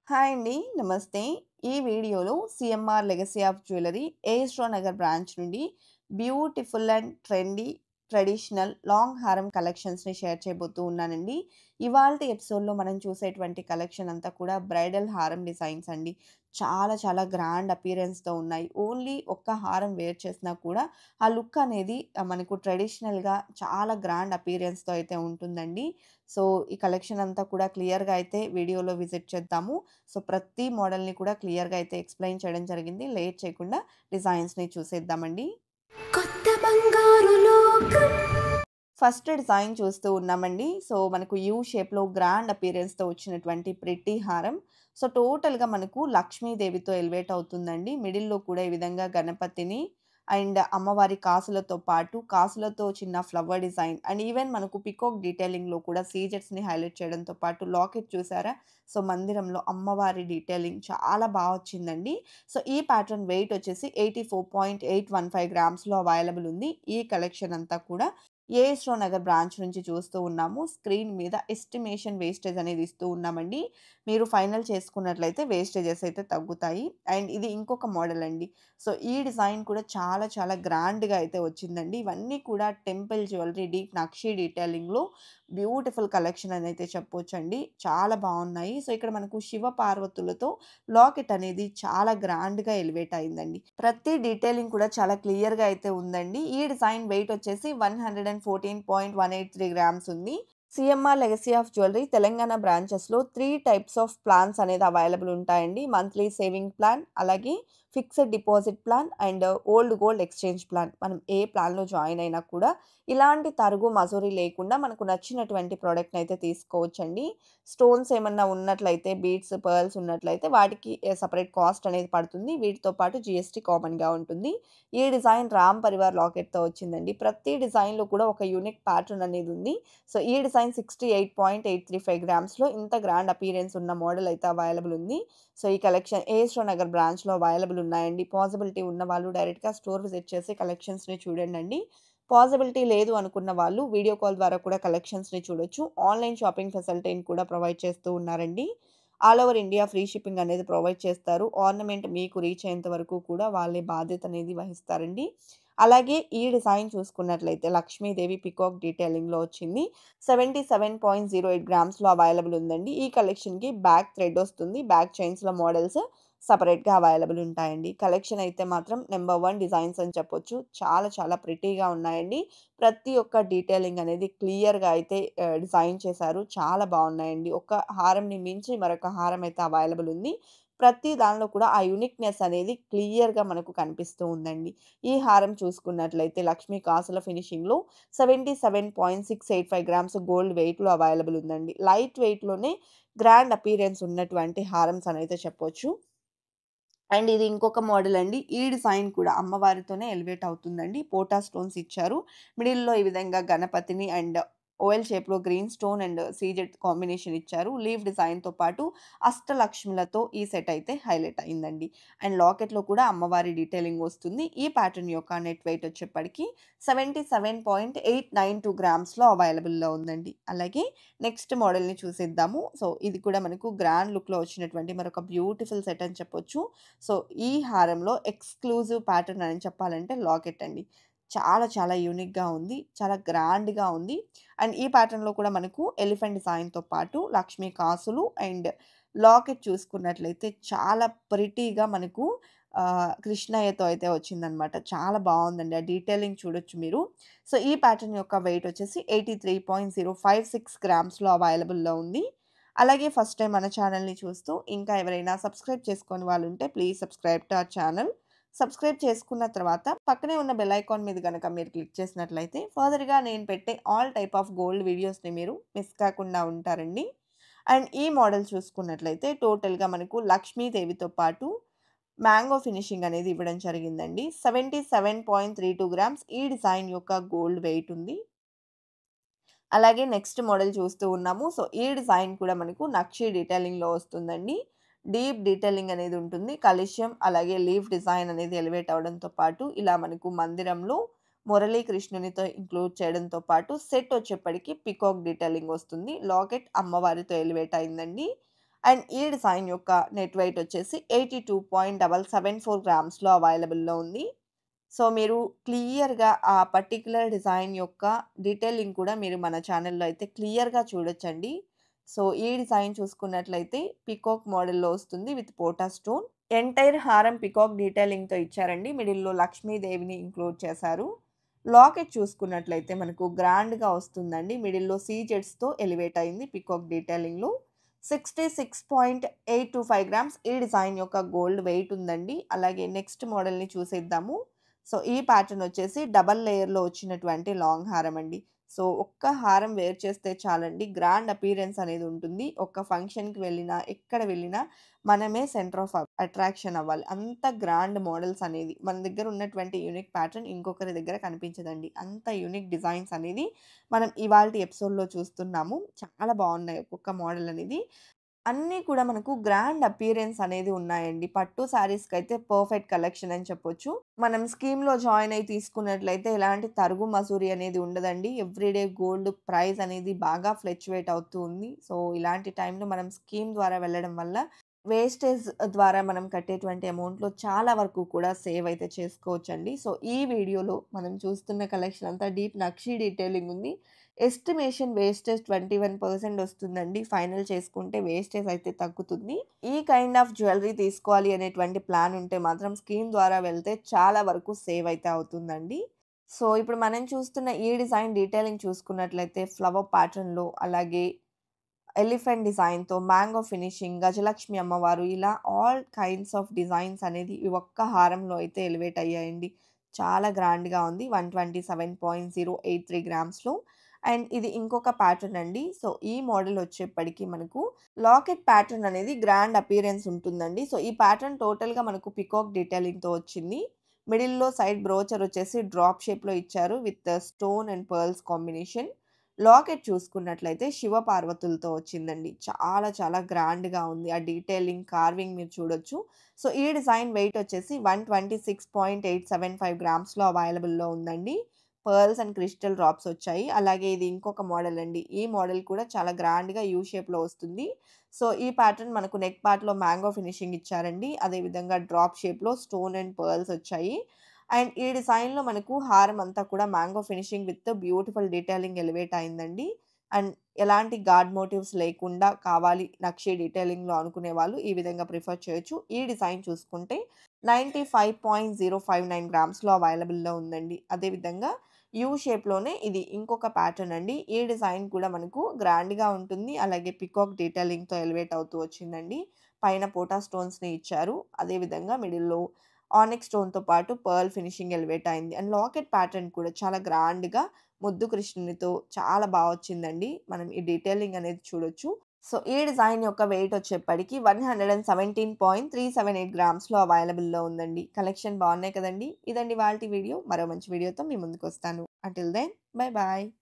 Hi అండి. నమస్తే. ఈ వీడియోలో CMR legacy of jewellery AS Rao Nagar branch నుండి beautiful and trendy traditional long హారం కలెక్షన్స్‌ని షేర్ చేయబోతూ ఉన్నానండి. ఇవాల్టి ఎపిసోడ్‌లో మనం చూసేటువంటి కలెక్షన్ అంతా కూడా బ్రైడల్ హారం డిజైన్స్ అండి. చాలా చాలా గ్రాండ్ అపియరెన్స్‌తో ఉన్నాయి. ఓన్లీ ఒక్క హారం వేర్ చేసినా కూడా ఆ లుక్ అనేది మనకు ట్రెడిషనల్‌గా చాలా గ్రాండ్ అపియరెన్స్‌తో అయితే ఉంటుందండి. సో, ఈ కలెక్షన్ అంతా కూడా క్లియర్‌గా అయితే వీడియోలో విజిట్ చేద్దాము. సో, ప్రతి మోడల్‌ని కూడా క్లియర్‌గా అయితే ఎక్స్‌ప్లెయిన్ చేయడం జరిగింది. లేట్ చేయకుండా డిజైన్స్‌ని చూసేద్దామండి. కొత్త బంగారు లోకం. ఫస్ట్ డిజైన్ చూస్తూ ఉన్నామండి. సో, మనకు యూ షేప్‌లో గ్రాండ్ అపియరెన్స్‌తో వచ్చినటువంటి ప్రిట్టి హారం. సో, టోటల్‌గా మనకు లక్ష్మీదేవితో ఎలివేట్ అవుతుందండి. మిడిల్‌లో కూడా ఈ విధంగా గణపతిని అండ్ అమ్మవారి కాసులతో పాటు కాసులతో చిన్న ఫ్లవర్ డిజైన్ అండ్ ఈవెన్ మనకు పికాక్ డీటెయిలింగ్‌లో కూడా సీజెట్స్‌ని హైలైట్ చేయడంతో పాటు లాకెట్ చూసారా? సో, మందిరంలో అమ్మవారి డీటెయిలింగ్ చాలా వచ్చిందండి. సో, ఈ ప్యాటర్న్ వెయిట్ వచ్చేసి 84.815 గ్రామ్స్‌లో అవైలబుల్ ఉంది. ఈ కలెక్షన్ అంతా కూడా ఏఎస్‌రో నగర్ బ్రాంచ్ నుంచి చూస్తూ ఉన్నాము. స్క్రీన్ మీద ఎస్టిమేషన్ వేస్టేజ్ అనేది ఇస్తూ ఉన్నామండి. మీరు ఫైనల్ చేసుకున్నట్లయితే వేస్టేజెస్ అయితే తగ్గుతాయి. అండ్ ఇది ఇంకొక మోడల్ అండి. సో, ఈ డిజైన్ కూడా చాలా చాలా గ్రాండ్‌గా అయితే వచ్చిందండి. ఇవన్నీ కూడా టెంపుల్ జ్యువెలరీ డీప్ నక్షి డీటెయిలింగ్‌లో బ్యూటిఫుల్ కలెక్షన్ అని అయితే చెప్పొచ్చండి. చాలా బావున్నాయి. సో, ఇక్కడ మనకు శివ పార్వతులతో లాకెట్ అనేది చాలా గ్రాండ్‌గా ఎలివేట్ అయిందండి. ప్రతి డీటెయిలింగ్ కూడా చాలా క్లియర్‌గా అయితే ఉందండి. ఈ డిజైన్ వెయిట్ వచ్చేసి 114.183 గ్రామ్స్ ఉంది. CMR legacy of jewellery Telangana బ్రాంచెస్‌లో 3 టైప్స్ ఆఫ్ ప్లాన్స్ అనేది అవైలబుల్ ఉంటాయండి. మంత్లీ సేవింగ్ ప్లాన్, అలాగే fixed deposit plan and old gold exchange plan. మనం ఏ ప్లాన్‌లో జాయిన్ అయినా కూడా ఇలాంటి తరుగు, మజూరీ లేకుండా మనకు నచ్చినటువంటి ప్రొడక్ట్‌ని అయితే తీసుకోవచ్చండి. స్టోన్స్ ఏమన్నా ఉన్నట్లయితే బీడ్స్, పర్ల్స్ ఉన్నట్లయితే వాటికి సెపరేట్ కాస్ట్ అనేది పడుతుంది. వీటితో పాటు జీఎస్టీ కామన్‌గా ఉంటుంది. ఈ డిజైన్ రామ్ పరివార్ లాకెట్‌తో వచ్చిందండి. ప్రతి డిజైన్‌లో కూడా ఒక యూనిక్ ప్యాటర్న్ అనేది ఉంది. సో, ఈ డిజైన్ 68.835 గ్రామ్స్‌లో ఇంత గ్రాండ్ అపియరెన్స్ ఉన్న మోడల్ అయితే అవైలబుల్ ఉంది. సో, ఈ కలెక్షన్ ఏఎస్‌రో నగర్ బ్రాంచ్‌లో అవైలబుల్ ఉన్నాయండి. పాసిబిలిటీ ఉన్న వాళ్ళు డైరెక్ట్‌గా స్టోర్ విజిట్ చేసి కలెక్షన్స్‌ని చూడండండి. పాసిబిలిటీ లేదు అనుకున్న వాళ్ళు వీడియో కాల్ ద్వారా కూడా కలెక్షన్స్‌ని చూడొచ్చు. ఆన్‌లైన్ షాపింగ్ ఫెసిలిటీని కూడా ప్రొవైడ్ చేస్తూ ఉన్నారండి. All over India free shipping అనేది ప్రొవైడ్ చేస్తారు. ఆర్నమెంట్ మీకు రీచ్ అయ్యేంత వరకు కూడా వాళ్ళే బాధ్యత అనేది వహిస్తారండి. అలాగే ఈ డిజైన్ చూసుకున్నట్లయితే లక్ష్మీదేవి పికాక్ డీటెయిలింగ్‌లో వచ్చింది. 77.08 గ్రామ్స్‌లో అవైలబుల్ ఉందండి. ఈ కలెక్షన్‌కి బ్యాక్ థ్రెడ్ వస్తుంది. బ్యాక్ చైన్స్‌లో మోడల్స్ సెపరేట్‌గా అవైలబుల్ ఉంటాయండి. కలెక్షన్ అయితే మాత్రం నంబర్ 1 డిజైన్స్ అని చెప్పొచ్చు. చాలా చాలా ప్రిటీగా ఉన్నాయండి. ప్రతి ఒక్క డీటెయిలింగ్ అనేది క్లియర్‌గా అయితే డిజైన్ చేశారు. చాలా బావున్నాయండి. ఒక హారంని మించి మరొక హారం అయితే అవైలబుల్ ఉంది. ప్రతి దానిలో కూడా ఆ యూనిక్‌నెస్ అనేది క్లియర్‌గా మనకు కనిపిస్తూ ఉందండి. ఈ హారం చూసుకున్నట్లయితే లక్ష్మీ కాసుల ఫినిషింగ్‌లో 77.685 గ్రామ్స్ గోల్డ్ వెయిట్‌లో అవైలబుల్ ఉందండి. లైట్ వెయిట్‌లోనే గ్రాండ్ అపియరెన్స్ ఉన్నటువంటి హారమ్స్ అనైతే చెప్పొచ్చు. అండ్ ఇది ఇంకొక మోడల్ అండి. ఈ డిజైన్ కూడా అమ్మవారితోనే ఎలివేట్ అవుతుందండి. పోటా స్టోన్స్ ఇచ్చారు. మిడిల్‌లో ఈ విధంగా గణపతిని అండ్ ఓవెల్ షేప్‌లో green stone and CZ combination ఇచ్చారు. లీఫ్ డిజైన్‌తో పాటు అష్టలక్ష్ములతో ఈ సెట్ అయితే హైలైట్ అయిందండి. అండ్ లాకెట్‌లో కూడా అమ్మవారి డీటెయిలింగ్ వస్తుంది. ఈ ప్యాటర్న్ యొక్క నెట్ వెయిట్ వచ్చేప్పటికి 77.892 గ్రామ్స్‌లో అవైలబుల్‌లో ఉందండి. అలాగే నెక్స్ట్ మోడల్‌ని చూసేద్దాము. సో, ఇది కూడా మనకు గ్రాండ్ లుక్‌లో వచ్చినటువంటి మరొక బ్యూటిఫుల్ సెట్ అని చెప్పొచ్చు. సో, ఈ హారంలో ఎక్స్‌క్లూజివ్ ప్యాటర్న్ అని చెప్పాలంటే లాకెట్ అండి. చాలా చాలా యూనిక్‌గా ఉంది. చాలా గ్రాండ్‌గా ఉంది. అండ్ ఈ ప్యాటర్న్‌లో కూడా మనకు ఎలిఫెంట్ డిజైన్‌తో పాటు లక్ష్మీ కాసులు అండ్ లాకెట్ చూసుకున్నట్లయితే చాలా ప్రిటీగా మనకు కృష్ణయ్యతో అయితే వచ్చిందనమాట. చాలా బావుందండి. ఆ డీటెయిలింగ్ చూడొచ్చు మీరు. సో, ఈ ప్యాటర్న్ యొక్క వెయిట్ వచ్చేసి 83.056 గ్రామ్స్‌లో అవైలబుల్‌లో ఉంది. అలాగే ఫస్ట్ టైమ్ మన ఛానల్‌ని చూస్తూ ఇంకా ఎవరైనా సబ్స్క్రైబ్ చేసుకోని వాళ్ళుంటే please subscribe to our channel. Subscribe చేసుకున్న తర్వాత పక్కనే ఉన్న బెల్ ఐకాన్ మీద గనక మీరు క్లిక్ చేసినట్లయితే ఫర్దర్‌గా నేను పెట్టే ఆల్ టైప్ ఆఫ్ గోల్డ్ వీడియోస్‌ని మీరు మిస్ కాకుండా ఉంటారండి. అండ్ ఈ మోడల్ చూసుకున్నట్లయితే టోటల్‌గా మనకు లక్ష్మీదేవితో పాటు మ్యాంగో ఫినిషింగ్ అనేది ఇవ్వడం జరిగిందండి. 77.32 గ్రామ్స్ ఈ డిజైన్ యొక్క గోల్డ్ వెయిట్ ఉంది. అలాగే నెక్స్ట్ మోడల్ చూస్తూ ఉన్నాము. సో, ఈ డిజైన్ కూడా మనకు నక్షి డీటెయిలింగ్‌లో వస్తుందండి. డీప్ డీటెయిలింగ్ అనేది ఉంటుంది. కలశం అలాగే లీఫ్ డిజైన్ అనేది ఎలివేట్ అవ్వడంతో పాటు ఇలా మనకు మందిరంలో మురళీ కృష్ణునితో ఇంక్లూడ్ చేయడంతో పాటు సెట్ వచ్చేప్పటికి పికాక్ డీటెయిలింగ్ వస్తుంది. లాకెట్ అమ్మవారితో ఎలివేట్ అయిందండి. అండ్ ఈ డిజైన్ యొక్క నెట్ వెయిట్ వచ్చేసి 82.774 గ్రామ్స్‌లో అవైలబుల్‌లో ఉంది. సో, మీరు క్లియర్‌గా ఆ పర్టిక్యులర్ డిజైన్ యొక్క డీటెయిలింగ్ కూడా మీరు మన ఛానెల్‌లో అయితే క్లియర్‌గా చూడొచ్చండి. సో, ఈ డిజైన్ చూసుకున్నట్లయితే పీకాక్ మోడల్‌లో వస్తుంది విత్ పోటా స్టోన్. ఎంటైర్ హారం పీకాక్ డీటెయిలింగ్‌తో ఇచ్చారండి. మిడిల్‌లో లక్ష్మీదేవిని ఇంక్లూడ్ చేశారు. లాకెట్ చూసుకున్నట్లయితే మనకు గ్రాండ్‌గా వస్తుందండి. మిడిల్‌లో సీజెడ్స్‌తో ఎలివేట్ అయింది పీకాక్ డీటెయిలింగ్‌లో. 66.825 గ్రామ్స్ ఈ డిజైన్ యొక్క గోల్డ్ వెయిట్ ఉందండి. అలాగే నెక్స్ట్ మోడల్‌ని చూసేద్దాము. సో, ఈ ప్యాటర్న్ వచ్చేసి డబుల్ లేయర్‌లో వచ్చినటువంటి లాంగ్ హారం అండి. సో, ఒక్క హారం వేర్ చేస్తే చాలండి గ్రాండ్ అపియరెన్స్ అనేది ఉంటుంది. ఒక్క ఫంక్షన్‌కి వెళ్ళినా, ఎక్కడ వెళ్ళినా మనమే సెంటర్ ఆఫ్ అట్రాక్షన్ అవ్వాలి. అంత గ్రాండ్ మోడల్స్ అనేది మన దగ్గర ఉన్నటువంటి యూనిక్ ప్యాటర్న్ ఇంకొకరి దగ్గర కనిపించదండి. అంత యూనిక్ డిజైన్స్ అనేది మనం ఇవాల్టి ఎపిసోడ్‌లో చూస్తున్నాము. చాలా బాగున్నాయి ఒక్కొక్క మోడల్ అనేది. అన్నీ కూడా మనకు గ్రాండ్ అపియరెన్స్ అనేది ఉన్నాయండి. పట్టు శారీస్‌కైతే పర్ఫెక్ట్ కలెక్షన్ అని చెప్పొచ్చు. మనం స్కీమ్‌లో జాయిన్ అయ్యి తీసుకున్నట్లయితే ఎలాంటి తరుగు, మసూరి అనేది ఉండదండి. ఎవ్రీడే గోల్డ్ ప్రైస్ అనేది బాగా ఫ్లక్చుయేట్ అవుతూ ఉంది. సో, ఇలాంటి టైంలో మనం స్కీమ్ ద్వారా వెళ్ళడం వల్ల వేస్టేజ్ ద్వారా మనం కట్టేటువంటి అమౌంట్‌లో చాలా వరకు కూడా సేవ్ అయితే చేసుకోవచ్చండి. సో, ఈ వీడియోలో మనం చూస్తున్న కలెక్షన్ అంతా డీప్ నక్షి డీటెయిలింగ్ ఉంది. ఎస్టిమేషన్ వేస్టేజ్ 21% వస్తుందండి. ఫైనల్ చేసుకుంటే వేస్టేజ్ అయితే తగ్గుతుంది. ఈ కైండ్ ఆఫ్ జ్యువెల్లరీ తీసుకోవాలి అనేటువంటి ప్లాన్ ఉంటే మాత్రం స్కీమ్ ద్వారా వెళ్తే చాలా వరకు సేవ్ అయితే అవుతుందండి. సో, ఇప్పుడు మనం చూస్తున్న ఈ డిజైన్ డీటెయిలింగ్ చూసుకున్నట్లయితే ఫ్లవర్ ప్యాటర్న్‌లో అలాగే ఎలిఫెంట్ డిజైన్‌తో మ్యాంగో ఫినిషింగ్, గజలక్ష్మి అమ్మవారు ఇలా ఆల్ కైండ్స్ ఆఫ్ డిజైన్స్ అనేది ఈ ఒక్క హారంలో అయితే ఎలివేట్ అయ్యాయండి. చాలా గ్రాండ్‌గా ఉంది. 127.083 గ్రామ్స్‌లో. అండ్ ఇది ఇంకొక ప్యాటర్న్ అండి. సో, ఈ మోడల్ వచ్చేప్పటికి మనకు లాకెట్ ప్యాటర్న్ అనేది గ్రాండ్ అపియరెన్స్ ఉంటుందండి. సో, ఈ ప్యాటర్న్ టోటల్‌గా మనకు పీకాక్ డీటెయిలింగ్‌తో వచ్చింది. మిడిల్‌లో సైడ్ బ్రోచర్ వచ్చేసి డ్రాప్ షేప్‌లో ఇచ్చారు with stone and pearls combination. Locket చూసుకున్నట్లయితే శివ పార్వతులతో వచ్చిందండి. చాలా చాలా గ్రాండ్‌గా ఉంది. ఆ డీటెయిలింగ్, కార్వింగ్ మీరు చూడొచ్చు. సో, ఈ డిజైన్ వెయిట్ వచ్చేసి 126.875 గ్రామ్స్‌లో అవైలబుల్‌లో ఉందండి. పర్ల్స్ అండ్ క్రిస్టల్ డ్రాప్స్ వచ్చాయి. అలాగే ఇది ఇంకొక మోడల్ అండి. ఈ మోడల్ కూడా చాలా గ్రాండ్‌గా యూ షేప్‌లో వస్తుంది. సో, ఈ ప్యాటర్న్ మనకు నెక్ పార్ట్‌లో మ్యాంగో ఫినిషింగ్ ఇచ్చారండి. అదేవిధంగా డ్రాప్ షేప్‌లో స్టోన్ అండ్ పర్ల్స్ వచ్చాయి. అండ్ ఈ డిజైన్‌లో మనకు హారం అంతా కూడా mango finishing with beautiful detailing elevate అయిందండి. అండ్ ఎలాంటి గాడ్ మోటివ్స్ లేకుండా కావాలి నక్షి డీటెయిలింగ్‌లో అనుకునే వాళ్ళు ఈ విధంగా ప్రిఫర్ చేయొచ్చు. ఈ డిజైన్ చూసుకుంటే 95.059 గ్రామ్స్‌లో అవైలబుల్‌లో ఉందండి. అదేవిధంగా యూ షేప్‌లోనే ఇది ఇంకొక ప్యాటర్న్ అండి. ఈ డిజైన్ కూడా మనకు గ్రాండ్‌గా ఉంటుంది. అలాగే పీకాక్ డీటెయిలింగ్‌తో ఎలివేట్ అవుతూ వచ్చిందండి. పైన పోటా స్టోన్స్‌ని ఇచ్చారు. అదేవిధంగా మిడిల్‌లో ఆనిక్స్ స్టోన్‌తో పాటు పర్ల్ ఫినిషింగ్ ఎలివేట్ అయింది. అండ్ లాకెట్ ప్యాటర్న్ కూడా చాలా గ్రాండ్‌గా ముద్దు కృష్ణునితో చాలా వచ్చిందండి. మనం ఈ డీటెయిలింగ్ అనేది చూడొచ్చు. సో, ఈ డిజైన్ యొక్క వెయిట్ వచ్చేప్పటికి 117.378 గ్రామ్స్‌లో అవైలబుల్‌లో ఉందండి. కలెక్షన్ బాగున్నాయి కదండీ! ఇదండి ఇవాల్టి వీడియో. మరో మంచి వీడియోతో మీ ముందుకొస్తాను. Until then bye bye.